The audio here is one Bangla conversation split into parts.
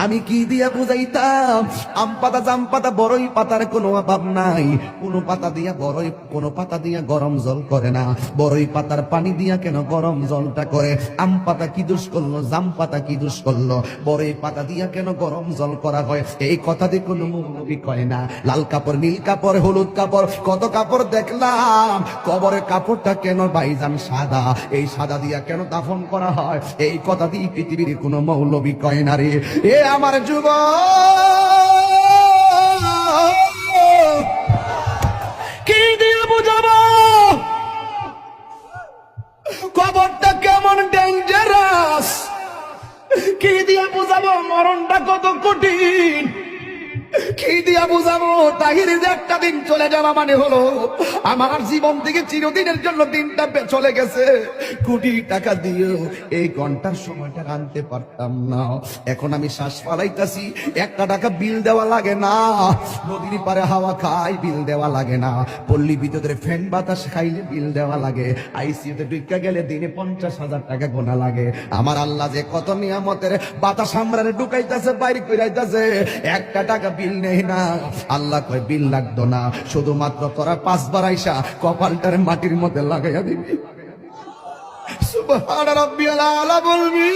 আমি কি দিয়া বুঝাইতাম? আম পাতা জাম পাতা বড়ই পাতার কোনো অভাব নাই। কোনো পাতা দিয়া বড়ই, কোনো পাতা দিয়া গরম জল করে না, বড়ই পাতার পানি দিয়া কেন গরম জলটা করে? আম পাতা কি দোষ করলো, জাম পাতা কি দোষ করলো, বড়ই পাতা দিয়া কেন গরম জল করা হয়? এই কথা দিয়ে কোনো মৌলবী কয় না। লাল কাপড়, নীল কাপড়, হলুদ কাপড়, কত কাপড় দেখলাম, কবরের কাপড়টা কেন ভাইজান সাদা? এই সাদা দিয়া কেন দাফন করা হয়? এই কথা দিয়ে পৃথিবীর কোনো মৌলবী কয় না রে। এ আমার যুবক, কি দিয়ে বুঝাবো কবরটা কেমন ডেঞ্জারাস? কি দিয়ে বুঝাবো মরণটা কত কঠিন? কি দিয়া বুঝাবো তাহির যে একটা দিন চলে যাওয়া মানে হলো আমার জীবন থেকে চিরদিনের জন্য দিনটা চলে গেছে। কোটি টাকা দিয়েও এই ঘন্টার সময়টা আনতে পারতাম না। এখন আমি শ্বাস ফালাইতাছি, 1 টাকা বিল দেওয়া লাগে না। নদীর পারে হাওয়া খাই, বিল দেওয়া লাগে না। পল্লী বিদ্যুতের ফ্যান বাতাস খাইলে বিল দেওয়া লাগে। আইসিইউতে ঢুকা গেলে দিনে 50,000 টাকা গোনা লাগে। আমার আল্লাহ যে কত নিয়ামতের বাতাস আমরারে ঢুকাইতেছে, বাইরে কইরাইতেছে, 1 টাকা বিল নেই না। আল্লাহ কয় বিল লাগতো না, শুধুমাত্র তোরা 5 বার আইসা কপালটার মাটির মধ্যে লাগাইয়া দিবি। সুবহান রাব্বিয়াল আলা বলবি।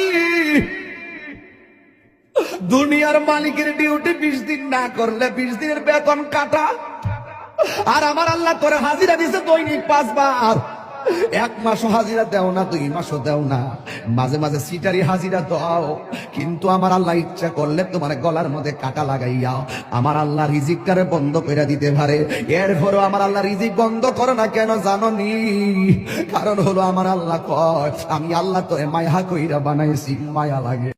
দুনিয়ার মালিকের ডিউটি 20 দিন না করলে 20 দিনের বেতন কাটা। আর আমার আল্লাহ তোরে হাজিরা দিছে দৈনিক 5 বার। 1 মাসও হাজিরা দেও না, 2 মাসও দেও না, মাঝে মাঝে সিটারি হাজিরা দাও। কিন্তু আমার আল্লাহ ইচ্ছা করলে তোমার গলার মধ্যে কাটা লাগাইয়া আমার আল্লাহ রিজিকটারে বন্ধ করে দিতে পারে। এরপরও আমার আল্লাহ রিজিক বন্ধ করে না কেন জানো নি? কারণ হলো আমার আল্লাহ কয় আমি আল্লাহ তোরে মায়া কইরা বানাইছি, মায়া লাগে।